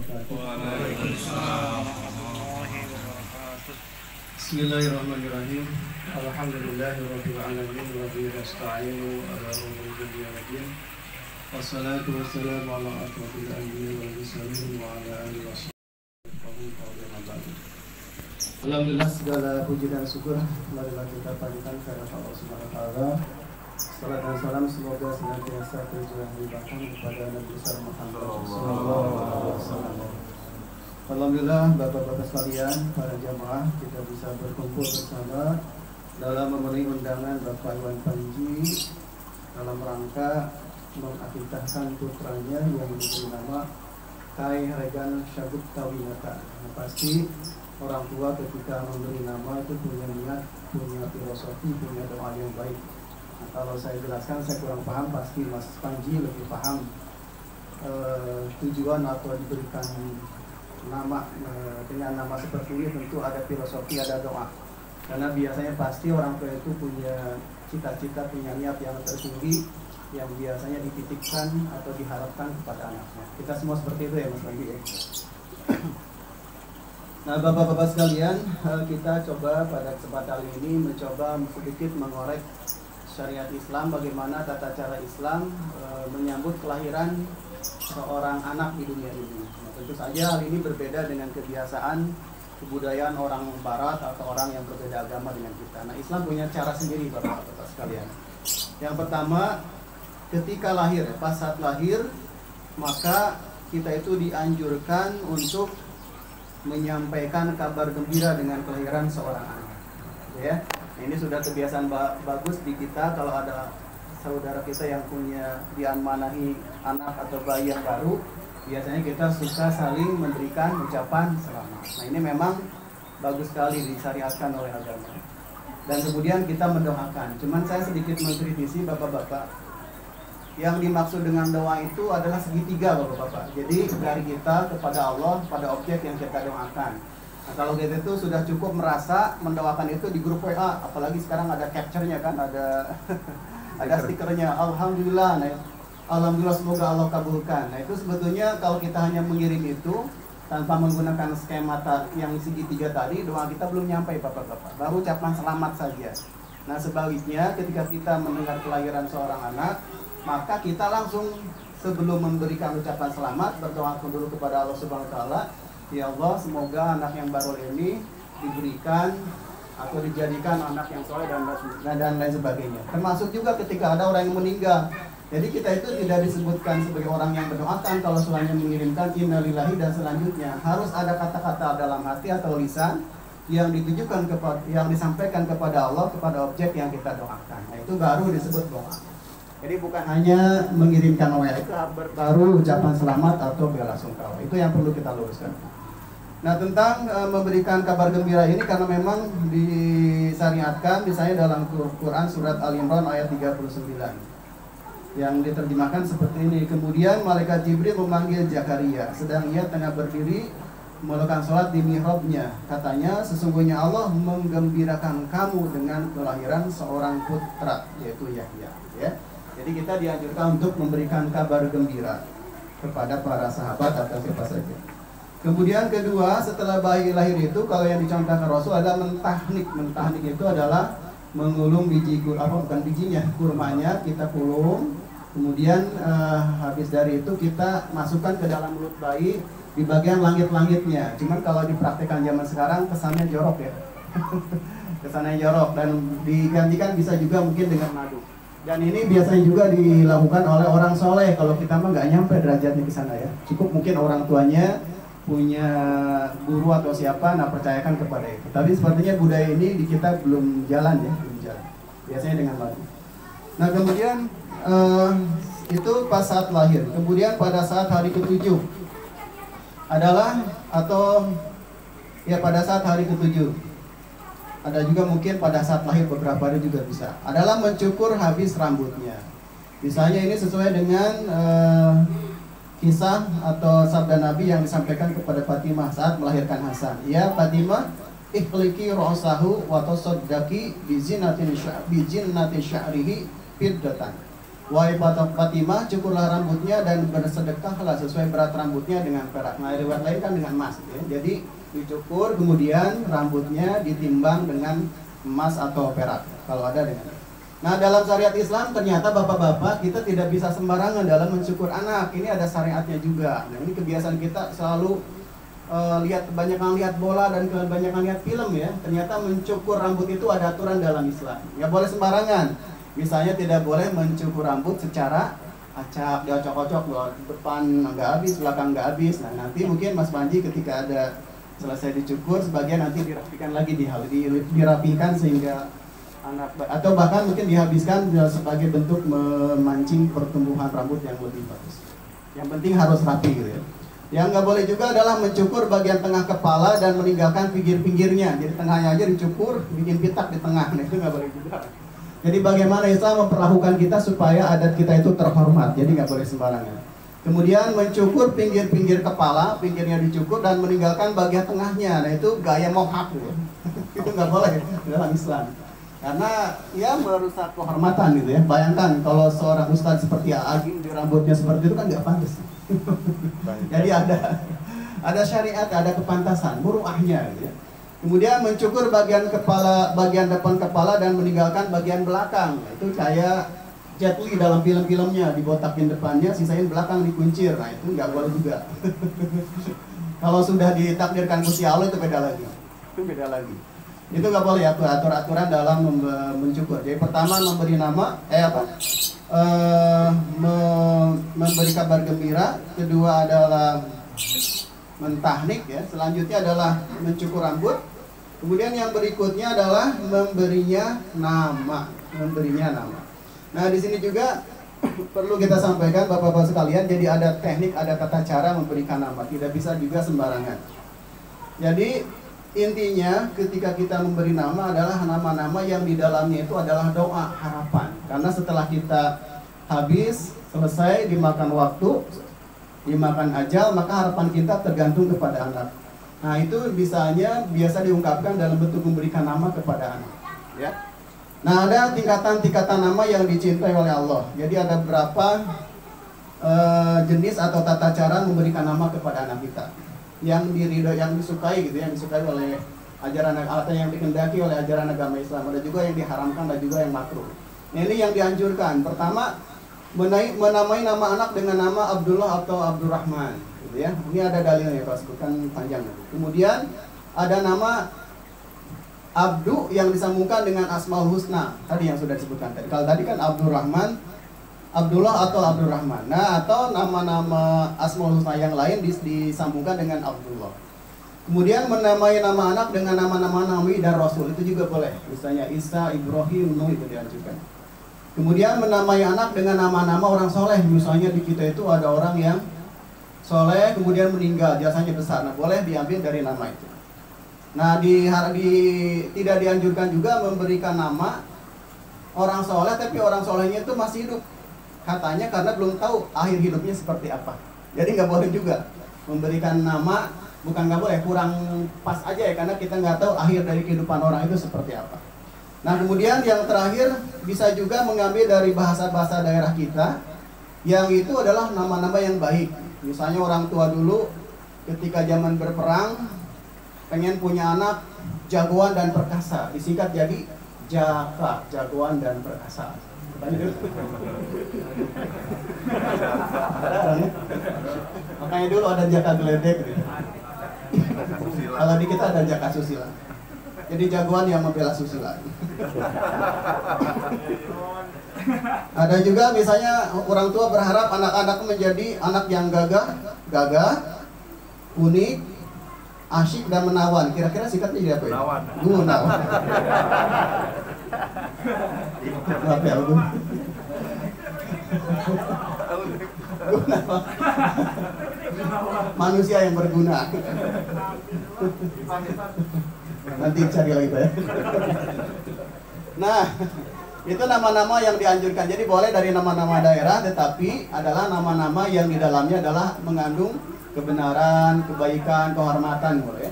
wabarakatuh. Waalaikumsalam warahmatullahi wabarakatuh. Bismillahirrahmanirrahim. Alhamdulillahirabbil alamin wa bihi nasta'inu ala umuri dunya waddin. Wassalatu wassalamu ala asyrofil anbiya'i wal mursalin wa ala alihi wasallam. Alhamdulillah, segala puji dan syukur marilah kita panjatkan kepada Allah Subhanahu wa taala. Salam dan salam semoga senantiasa tercurah limpahkan kepada Nabi besar Muhammad sallallahu alaihi wasallam. Alhamdulillah, Bapak-bapak sekalian, para jamaah, kita bisa berkumpul bersama dalam memenuhi undangan Bapak Iwan Panji dalam rangka mengakikahkan putranya yang diberi nama Kai Regan Syabut Tawinata. Pasti orang tua ketika memberi nama itu punya niat, punya filosofi, punya doa yang baik. Nah, kalau saya jelaskan saya kurang paham, pasti Mas Panji lebih paham tujuan atau diberikan nama dengan nama seperti ini. Tentu ada filosofi, ada doa. Karena biasanya pasti orang tua itu punya cita-cita, punya niat yang tertinggi yang biasanya dititipkan atau diharapkan kepada anaknya. Kita semua seperti itu ya Mas Panji ya. Nah, Bapak-bapak sekalian, kita coba pada kesempatan ini mencoba sedikit mengorek syariat Islam, bagaimana tata cara Islam menyambut kelahiran seorang anak di dunia ini. Nah, tentu saja hal ini berbeda dengan kebiasaan kebudayaan orang Barat atau orang yang berbeda agama dengan kita. Nah, Islam punya cara sendiri, Bapak-bapak sekalian. Yang pertama, ketika lahir, pas saat lahir, maka kita itu dianjurkan untuk menyampaikan kabar gembira dengan kelahiran seorang anak. Ya, ini sudah kebiasaan bagus di kita. Kalau ada saudara kita yang punya diamanahi anak atau bayi yang baru, biasanya kita suka saling memberikan ucapan selamat. Nah, ini memang bagus sekali disyariatkan oleh agama. Dan kemudian kita mendoakan. Cuman saya sedikit mengkritisi bapak-bapak. Yang dimaksud dengan doa itu adalah segitiga, Bapak-bapak. Jadi dari kita kepada Allah, pada objek yang kita doakan. Nah, kalau gitu itu sudah cukup merasa mendoakan itu di grup WA, apalagi sekarang ada capture-nya kan, ada ada stikernya. Alhamdulillah, nah, alhamdulillah semoga Allah kabulkan. Nah, itu sebetulnya kalau kita hanya mengirim itu tanpa menggunakan skema yang segitiga tadi, doa kita belum nyampe, Bapak-bapak. Baru ucapan selamat saja. Nah, sebaliknya ketika kita mendengar kelahiran seorang anak, maka kita langsung sebelum memberikan ucapan selamat berdoa dulu kepada Allah Subhanahu wa taala, ya Allah, semoga anak yang baru ini diberikan atau dijadikan anak yang soleh dan lain sebagainya. Termasuk juga ketika ada orang yang meninggal. Jadi kita itu tidak disebutkan sebagai orang yang berdoakan kalau semuanya mengirimkan innalillahi dan selanjutnya. Harus ada kata-kata dalam hati atau lisan yang ditujukan kepada, yang disampaikan kepada Allah, kepada objek yang kita doakan. Nah, itu baru disebut doa. Jadi bukan hanya mengirimkan WA, itu baru ucapan selamat atau bela sungkawa. Itu yang perlu kita luruskan. Nah, tentang memberikan kabar gembira ini karena memang disyariatkan misalnya dalam Quran surat Al-Imran ayat 39. Yang diterjemahkan seperti ini. Kemudian malaikat Jibril memanggil Zakaria sedang ia tengah berdiri melakukan sholat di mihrabnya. Katanya, sesungguhnya Allah menggembirakan kamu dengan kelahiran seorang putra, yaitu Yahya. Ya. Jadi kita dianjurkan untuk memberikan kabar gembira kepada para sahabat atau siapa saja. Kemudian kedua, setelah bayi lahir itu, kalau yang dicontohkan Rasul adalah mentahnik. Mentahnik itu adalah mengulung biji kurmanya kita kulung. Kemudian habis dari itu kita masukkan ke dalam mulut bayi di bagian langit-langitnya. Cuman kalau dipraktekkan zaman sekarang kesannya jorok ya. Kesannya jorok dan digantikan bisa juga mungkin dengan madu. Dan ini biasanya juga dilakukan oleh orang soleh. Kalau kita mah nggak nyampe derajatnya ke sana ya. Cukup mungkin orang tuanya punya guru atau siapa, nah percayakan kepada itu. Tapi sepertinya budaya ini di kita belum jalan ya, belum jalan. Biasanya dengan madu. Nah, kemudian itu pas saat lahir. Kemudian pada saat hari ke-7 adalah atau ya pada saat hari ke-7. Ada juga mungkin pada saat lahir beberapa hari juga bisa. Adalah mencukur habis rambutnya. Misalnya ini sesuai dengan kisah atau sabda Nabi yang disampaikan kepada Fatimah saat melahirkan Hasan. Ya Fatimah, ikhliki ra'sahu wa tasaddaqi bi jinnati sya'rihi fiddatan. Wahai Fatimah, cukurlah rambutnya dan bersedekahlah sesuai berat rambutnya dengan perak. Nah, riwayat lain kan dengan emas gitu ya. Jadi dicukur, kemudian rambutnya ditimbang dengan emas atau perak kalau ada dengan. Nah, dalam syariat Islam ternyata bapak-bapak kita tidak bisa sembarangan dalam mencukur anak. Ini ada syariatnya juga. Nah, ini kebiasaan kita selalu kebanyakan lihat bola dan kebanyakan lihat film ya. Ternyata mencukur rambut itu ada aturan dalam Islam. Nggak boleh sembarangan. Misalnya tidak boleh mencukur rambut secara acak, diocok-ocok, depan nggak habis, belakang nggak habis. Nah, nanti mungkin Mas Panji ketika ada selesai dicukur, sebagian nanti dirapikan lagi, dirapikan sehingga anak, atau bahkan mungkin dihabiskan sebagai bentuk memancing pertumbuhan rambut yang lebih bagus. Yang penting harus rapi gitu ya. Yang nggak boleh juga adalah mencukur bagian tengah kepala dan meninggalkan pinggir-pinggirnya. Jadi tengahnya aja dicukur, bikin pitak di tengah. Nah, itu nggak boleh juga. Jadi bagaimana Islam memperlakukan kita supaya adat kita itu terhormat. Jadi nggak boleh sembarangan. Kemudian mencukur pinggir-pinggir kepala, pinggirnya dicukur dan meninggalkan bagian tengahnya. Nah, itu gaya mohak. Itu nggak boleh dalam Islam. Karena ya merusak kehormatan gitu ya. Bayangkan kalau seorang ustadz seperti Agim di rambutnya seperti itu kan nggak pantas. Jadi ada syariat, ada kepantasan, muruahnya gitu ya. Kemudian mencukur bagian kepala, bagian depan kepala dan meninggalkan bagian belakang. Itu kayak Jet Li dalam film-filmnya, dibotakin depannya, sisain belakang dikuncir. Nah, itu nggak boleh juga. Kalau sudah ditakdirkan Gusti Allah itu beda lagi. Itu beda lagi. Itu nggak boleh ya, aturan dalam mencukur. Jadi pertama memberi nama, memberi kabar gembira. Kedua adalah mentahnik ya. Selanjutnya adalah mencukur rambut. Kemudian yang berikutnya adalah memberinya nama. Nah, di sini juga perlu kita sampaikan Bapak-bapak sekalian, jadi ada teknik, ada tata cara memberikan nama. Tidak bisa juga sembarangan. Jadi intinya ketika kita memberi nama adalah nama-nama yang di dalamnya itu adalah doa harapan. Karena setelah kita habis, selesai, dimakan waktu, dimakan ajal, maka harapan kita tergantung kepada anak. Nah, itu biasa diungkapkan dalam bentuk memberikan nama kepada anak ya. Nah, ada tingkatan-tingkatan nama yang dicintai oleh Allah. Jadi ada berapa jenis atau tata cara memberikan nama kepada anak kita yang disukai gitu, yang disukai oleh ajaran atau yang dikehendaki oleh ajaran agama Islam. Ada juga yang diharamkan, ada juga yang makruh. Nah, ini yang dianjurkan. Pertama, menamai nama anak dengan nama Abdullah atau Abdurrahman gitu ya. Ini ada dalilnya, kalau sebutkan panjang. Kemudian ada nama Abdu yang disambungkan dengan Asmaul Husna, tadi yang sudah disebutkan tadi. Kalau tadi kan Abdurrahman, Abdullah atau Abdurrahman. Nah, atau nama-nama Asmaul Husna yang lain disambungkan dengan Abdullah. Kemudian menamai nama anak dengan nama-nama Nabi dan Rasul, itu juga boleh. Misalnya Isa, Ibrahim, Nuh, itu diajukan. Kemudian menamai anak dengan nama-nama orang soleh. Misalnya di kita itu ada orang yang soleh kemudian meninggal, jasanya besar. Nah, boleh diambil dari nama itu. Nah, tidak dianjurkan juga memberikan nama orang soleh tapi orang solehnya itu masih hidup. Katanya karena belum tahu akhir hidupnya seperti apa. Jadi nggak boleh juga memberikan nama, bukan nggak boleh, kurang pas aja ya, karena kita nggak tahu akhir dari kehidupan orang itu seperti apa. Nah, kemudian yang terakhir bisa juga mengambil dari bahasa-bahasa daerah kita, yang itu adalah nama-nama yang baik. Misalnya orang tua dulu ketika zaman berperang pengen punya anak jagoan dan perkasa, disingkat jadi Jaka, jagoan dan perkasa. Makanya dulu ada Jaka Geledek gitu. Kalau di kita ada Jaka Susila. Jadi jagoan yang membela susila. Ada juga misalnya orang tua berharap anak-anak menjadi anak yang gagah, unik, asyik dan menawan. Kira-kira sikapnya jadi apa ya? Menawan. Maaf ya, manusia yang berguna. Nanti cari lagi ya. Nah, itu nama-nama yang dianjurkan. Jadi boleh dari nama-nama daerah, tetapi adalah nama-nama yang di dalamnya adalah mengandung kebenaran, kebaikan, kehormatan, boleh.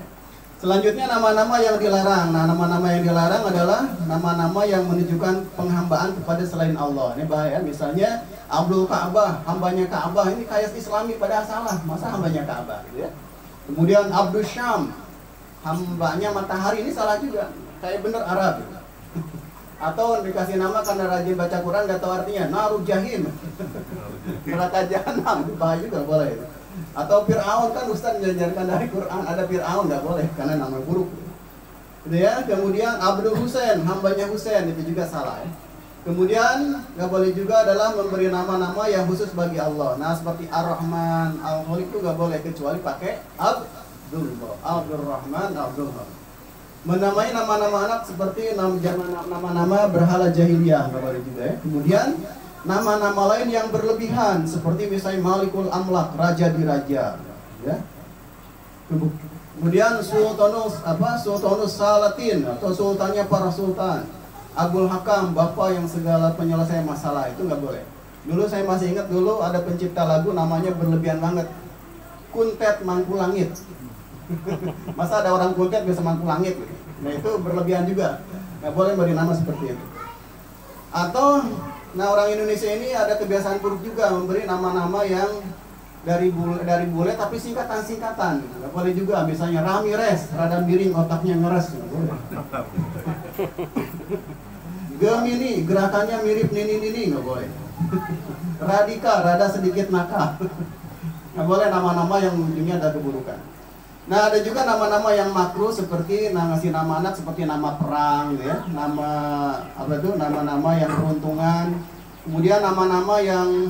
Selanjutnya nama-nama yang dilarang. Nah, nama-nama yang dilarang adalah nama-nama yang menunjukkan penghambaan kepada selain Allah. Ini bahaya. Misalnya Abdul Ka'bah, hambanya Ka'bah, ini kayak Islami pada salah. Masa hambanya Ka'bah gitu ya. Kemudian Abdul Syam, hambanya matahari, ini salah juga. Kayak bener Arab. Atau dikasih nama karena rajin baca Quran gak tahu artinya, Naru Jahim, neraka jahanam, itu bahaya juga boleh. Atau Fir'aun, kan Ustaz mengajarkan dari Quran ada Fir'aun, nggak boleh karena nama buruk. Gitu ya. Kemudian Abdul Husain, hambanya Husain, itu juga salah ya. Kemudian nggak boleh juga adalah memberi nama-nama yang khusus bagi Allah. Nah, seperti Ar-Rahman, Al-Khaliq itu nggak boleh kecuali pakai Abdullah, Abdul Rahman, Abdullah. Menamai nama-nama anak seperti nama-nama berhala jahiliyah nggak boleh juga ya. Kemudian nama-nama lain yang berlebihan seperti misalnya Malikul Amlak, raja di raja ya. Kemudian Sultanus Salatin atau sultannya para sultan, Abdul Hakam, bapak yang segala penyelesaian masalah, itu nggak boleh. Dulu saya masih ingat, dulu ada pencipta lagu namanya berlebihan banget, Kuntet Mangku Langit. Masa ada orang kuntet bisa mangku langit gitu. Nah, itu berlebihan juga, nggak boleh beri nama seperti itu. Atau nah, orang Indonesia ini ada kebiasaan buruk juga memberi nama-nama yang dari bule tapi singkatan-singkatan. Nggak boleh juga, misalnya Ramirez, rada miring otaknya ngeres. Gemini, gerakannya mirip Nini, nggak boleh. Radika, rada sedikit nakal. Nggak boleh nama-nama yang ujungnya ada keburukan. Nah, ada juga nama-nama yang makruh seperti ngasih nama anak seperti nama perang ya, nama-nama yang peruntungan. Kemudian nama-nama yang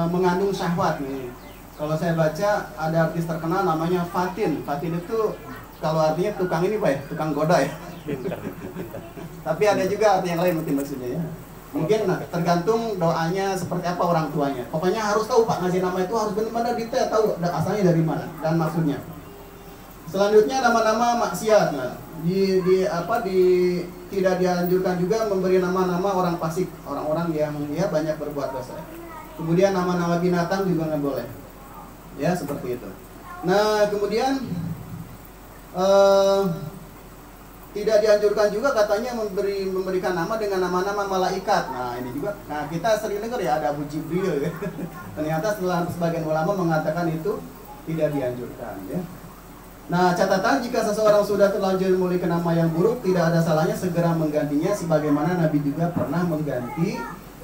mengandung syahwat nih. Kalau saya baca ada artis terkenal namanya Fatin. Fatin itu kalau artinya tukang ini Pak ya, tukang goda ya. Tapi ada juga arti yang lain mungkin maksudnya ya. Mungkin tergantung doanya seperti apa orang tuanya. Pokoknya harus tahu Pak, ngasih nama itu harus benar-benar detail, tahu asalnya dari mana dan maksudnya. Selanjutnya nama-nama maksiat. Nah, tidak dianjurkan juga memberi nama-nama orang fasik, orang-orang yang ya banyak berbuat dosa. Kemudian nama-nama binatang juga nggak boleh. Ya, seperti itu. Nah, kemudian tidak dianjurkan juga katanya memberikan nama dengan nama-nama malaikat. Nah, ini juga. Nah, kita sering dengar ya ada Abu Jibril ya. Ternyata setelah sebagian ulama mengatakan itu tidak dianjurkan ya. Nah, catatan jika seseorang sudah terlanjur memiliki nama yang buruk, tidak ada salahnya segera menggantinya sebagaimana Nabi juga pernah mengganti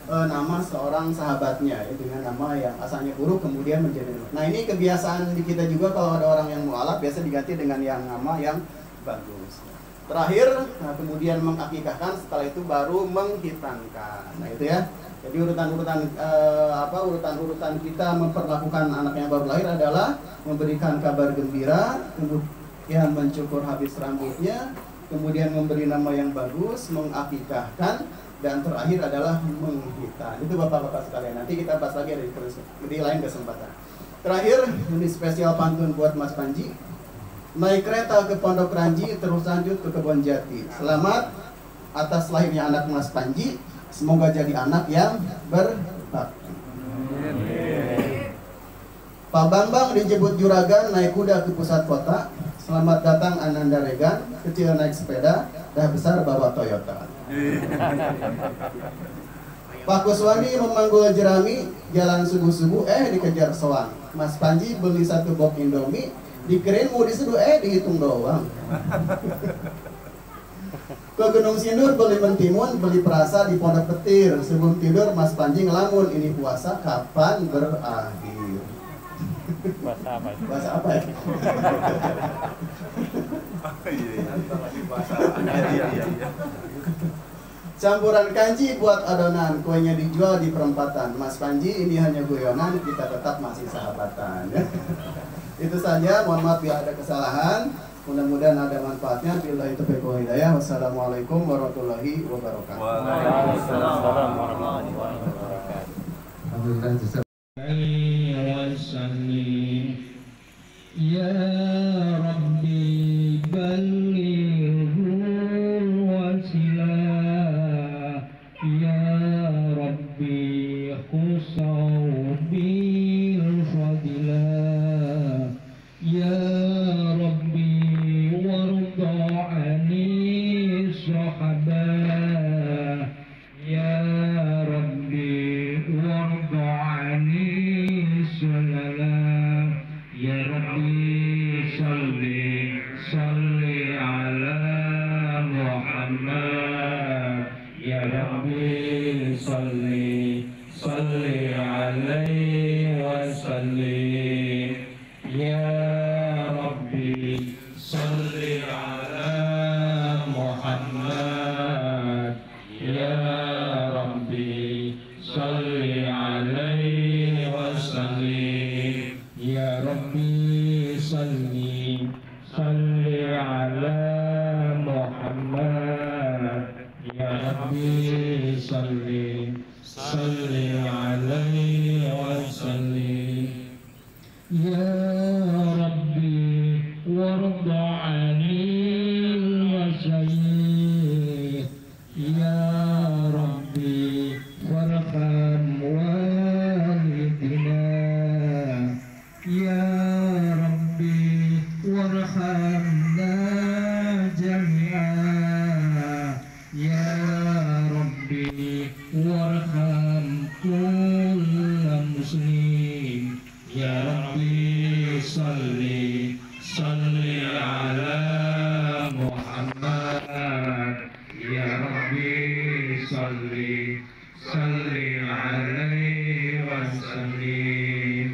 nama seorang sahabatnya ya, dengan nama yang asalnya buruk kemudian menjadi. Nah, ini kebiasaan di kita juga kalau ada orang yang mualaf biasa diganti dengan yang nama yang bagus. Terakhir, nah, kemudian mengakikahkan, setelah itu baru menghitankan. Nah, itu ya. Jadi urutan-urutan kita memperlakukan anak yang baru lahir adalah memberikan kabar gembira, kemudian mencukur habis rambutnya, kemudian memberi nama yang bagus, mengakikahkan, dan terakhir adalah menghitan. Itu bapak-bapak sekalian. Nanti kita bahas lagi di lain kesempatan. Terakhir, ini spesial pantun buat Mas Panji. Naik kereta ke Pondok Ranji, terus lanjut ke Kebon Jati. Selamat atas lahirnya anak Mas Panji. Semoga jadi anak yang berbakti. Pak Bambang dijemput juragan naik kuda ke pusat kota. Selamat datang Ananda Regan, kecil naik sepeda, dah besar bawa Toyota. Pak Kuswandi memanggul jerami, jalan subuh-subuh, dikejar soang. Mas Panji beli satu box Indomie, dikirain mau diseduh, dihitung doang. Ke Gunung Sindur beli mentimun, beli perasa di Pondok Petir. Sebelum tidur Mas Panji ngelamun, ini puasa kapan berakhir? Bahasa apa? Bahasa apa ya? Campuran kanji buat adonan, kuenya dijual di perempatan. Mas Panji, ini hanya guyonan, kita tetap masih sahabatan. Itu saja, mohon maaf bila ada kesalahan. Mudah-mudahan ada manfaatnya. Billahi taufiq wal hidayah. Wassalamualaikum warahmatullahi wabarakatuh. Waalaikumsalam warahmatullahi wabarakatuh. Ya Rabbi balighul wasilah, ya Rabbi khusau bil fadilah, ya Rabbi warhamni salli ala Muhammad. Ya Rabbi salli alaihi wasallim. Ya Rabbi salli ala Muhammad. Ya Rabbi salli alaihi wasallim. Ya Rabbi salli ala Muhammad. Ya Rabbi salli alaihi wasallim. Ya Rabbi warda 'anil masyayikh. Ya Rabbi warham walidina. Ya Rabbi warhamna jami'an. Ya Rabbi warham kulla muslim. Ya Rabbi salli ala Muhammad. Ya Rabbi salli alaihi wasallim.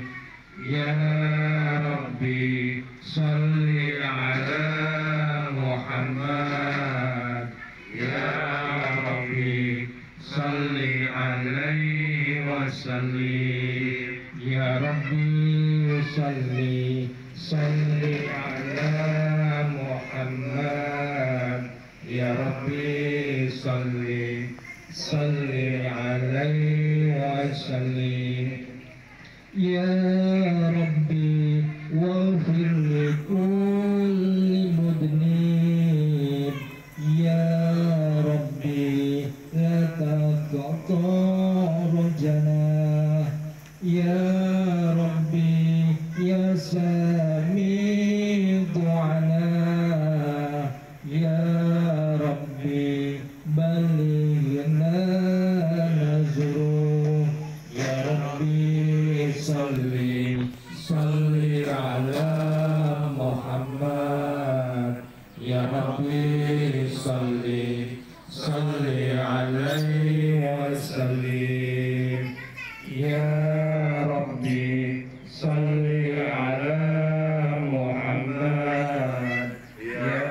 Ya Rabbi salli ala Muhammad. Ya Rabbi salli alaihi wasallim. Ya Rabbi salli ala Muhammad. Ya Rabbi salli alaihi wasallim. Ya Rabbi waghfir likulli mudnib. Ya Rabbi la taqtar janah. Ya Rabbi ya sami du'ana. Ya Rabbi balighna nazruh. Ya Rabbi salli ala Muhammad. Ya Rabbi salli alaihi wasallim. Ya Rabbi salli ala Muhammad. Ya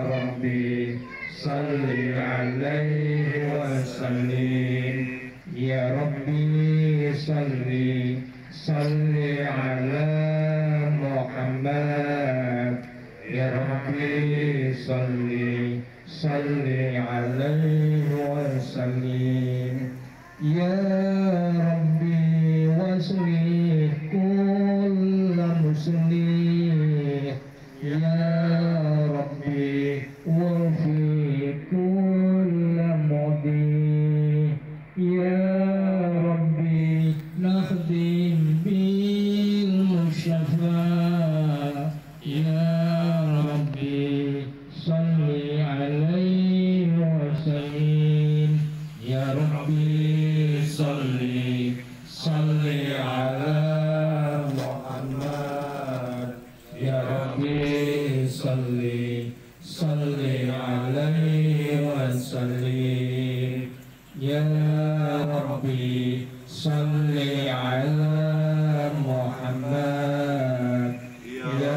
Rabbi salli alaihi wasallim. Ya Rabbi salli ala Muhammad. Ya Rabbi salli alaihi wasallim. Ya Rabbi waslih kulla muslih. Ya Rabbi wafi kulla mudih. Ya Rabbi nakhdim bil musyafa. Ya Rabbi salli alaihi wasallim. Ya Rabbi salli ala Muhammad. Ya Rabbi salli alaihi wasallim. Ya Rabbi salli ala Muhammad. Ya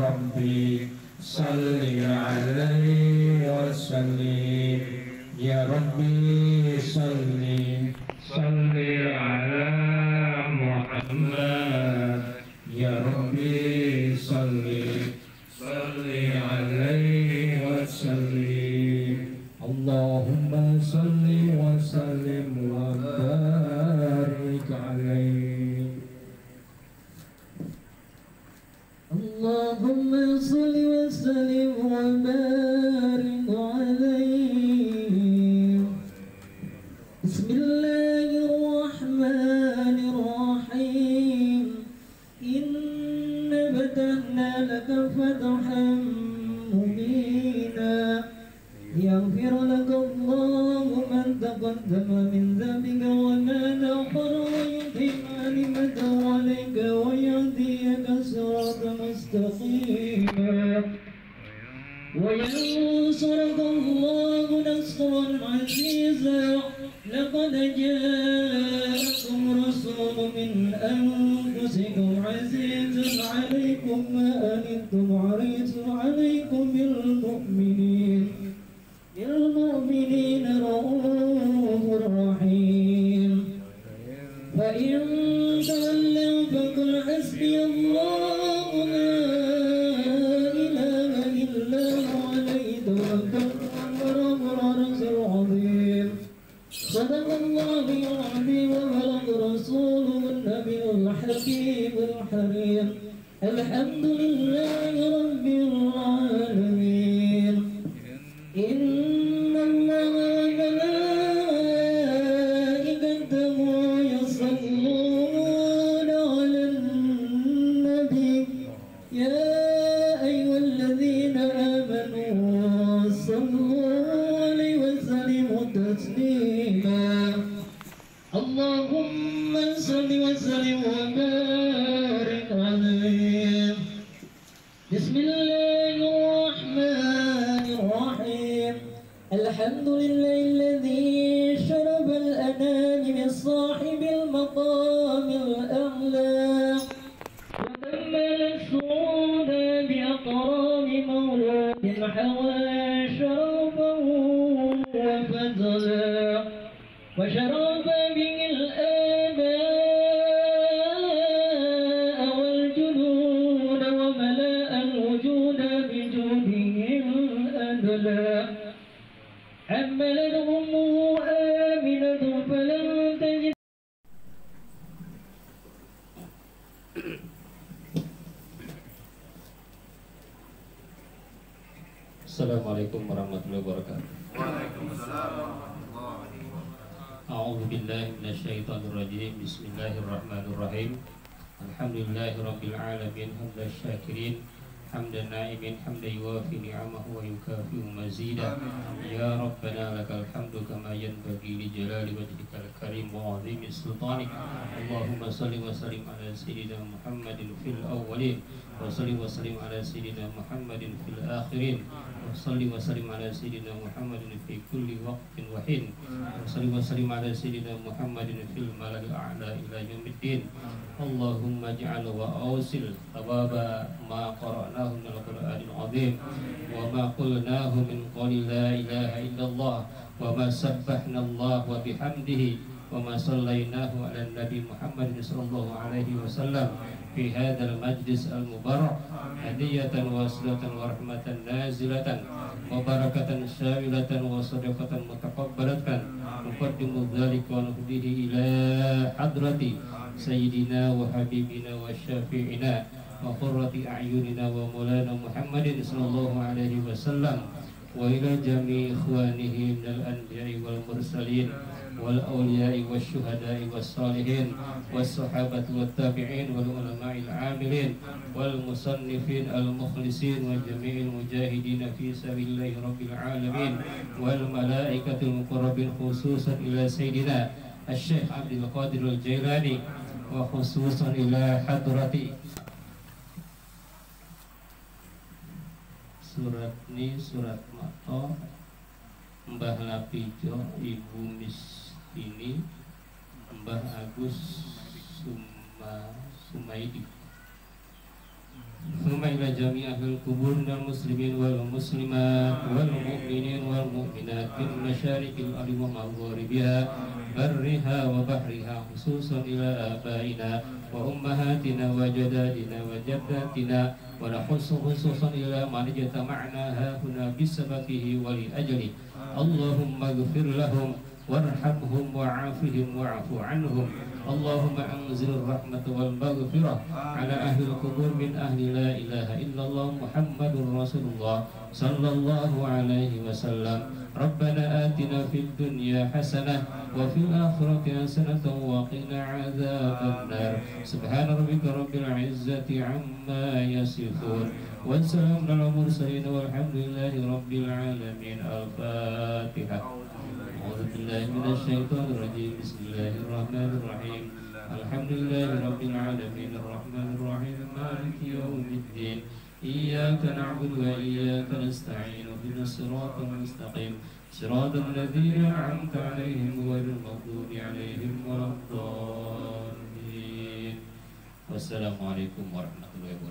Rabbi salli alaihi wasallim. Ya Rabbi salli ala Muhammad. Ya Rabbi salli alaihi wasallim. Allahumma salli wa sallim wa barik alaihi. Allahumma salli wa sallim wa barik alaihi. Bismillahirrahmanirrahim. Inna fatahna laka fathan mubina. يغفر لك الله من تقدم من ذنبك وما تأخر ويتم نعمته عليك ويهديك صراطا مستقيما. مستقيما وينصرك الله نصرا عزيزا لقد جاءكم رسول من أنفسكم عزيز عليكم ما أنتم حريص عليكم بالمؤمنين رؤوف رحيم فإن تولوا فقل حسبي الله لا إله إلا هو عليه توكلت وهو العرش العظيم صدق الله العظيم وبلغ رسوله النبي الحكيم الحليم الحمد لله رب العالمين إن الله وملائكته يصلون على النبي يا أيها الذين آمنوا صلوا عليه وسلموا تسليما اللهم صل وسلم وبارك عليه بسم الله الرحمن الرحيم الحمد لله الذي شرب الأنام من صاحب المقام الأعلى وكمل الشهود بأقرام مولاه حوى شرفا وفضلا وشرف به الآباء والجنود وملأ الوجود بجوده الأدلى حملت أمه آمنة فلم تجد Assalamualaikum warahmatullahi wabarakatuh. Waalaikumsalam warahmatullahi wabarakatuh. A'udzu billahi minasyaitonir rajim. Bismillahirrahmanirrahim. Alhamdulillahirabbil alamin hamdan syakirin hamdan na'imin hamdan yuwafi ni'amahu wa yukafi'u mazida. Ya Rabbana lakal hamdu kama yanbaghi li jalali wajhikal karim wa 'azimi sultanik. Allahumma shalli wa sallim ala sayyidina Muhammadin fil awwalin wa shalli wa sallim ala sayyidina Muhammadin fil akhirin wa shalli wa sallim ala sayyidina Muhammadin fi kulli waqtin wa hin wa shalli wa sallim ala sayyidina Muhammadin fil mala'il a'la ila yaumiddin. Allahumma ij'al wa awsil thawaba ma qara'nahu min al-Qur'anil 'azim wa ma qulnahu min qawli la ilaha illallah wa ma sabbahna Allah wa bihamdihi wa ma sallainahu ala nabi Muhammad sallallahu alaihi wasallam fi hadzal majlis al-mubarak hadiyatan wasilatan wa rahmatan nazilatan wa barakatan syamilatan wa sadaqatan mutaqabbalatan muqaddimu dzalika wa nuhdihi ila hadrati sayyidina wa habibina wa syafi'ina wa qurrati a'yunina wa maulana Muhammadin sallallahu alaihi wasallam wa ila jami' ikhwanihi minal anbiya'i wal mursalin wal awliya'i wasyuhada'i wassalihin wassahabati wattabi'in wal ulama'il amilin wal musannifin al mukhlisin wa jami'il mujahidin fi sabilillahi rabbil alamin wal malaikatil muqarrabin khususan ila sayyidina Asy-Syaikh Abdul Qadir Al-Jailani wa khususan ila hadrati. Surat ini surat Mato Mbah Lapijo Ibu Mistini Mbah Agus Sumaidi Ila jami'ahil kubur dan muslimin wal muslimat wal mu'minin wal mu'minat min masyarikil ardi wa magharibiha barriha wa bahriha khususan ila abaina wa ummahatina wa jadadina wa jaddatina wa khususan ila man jatama'na hahuna bisababihi wa li ajli Allahumma ighfir lahum warhamhum wa'afihim wa'fu anhum Allahumma anzil rahmat wal maghfirah ala ahli al-qubur min ahli la ilaha illallah Muhammadur Rasulullah sallallahu alaihi wasallam. Rabbana atina fid dunya hasanah wa fil akhirati hasanatan wa qina adzabannar. Subhana rabbika rabbil izzati amma yasifun wa salamun alal mursalin walhamdulillahi rabbil alamin. Al-Fatihah. A'udzu billahi minasy syaithanir rajim. Bismillahirrahmanirrahim. Alhamdulillahi Rabbil Alamin Ar-Rahmanir Rahim Maliki Yawmiddin Iyyaka na'budu wa iyyaka nasta'in Ihdinas siratal mustaqim Siratal ladzina an'amta 'alaihim ghairil maghdubi 'alaihim waladdallin. Wassalamualaikum warahmatullahi wabarakatuh.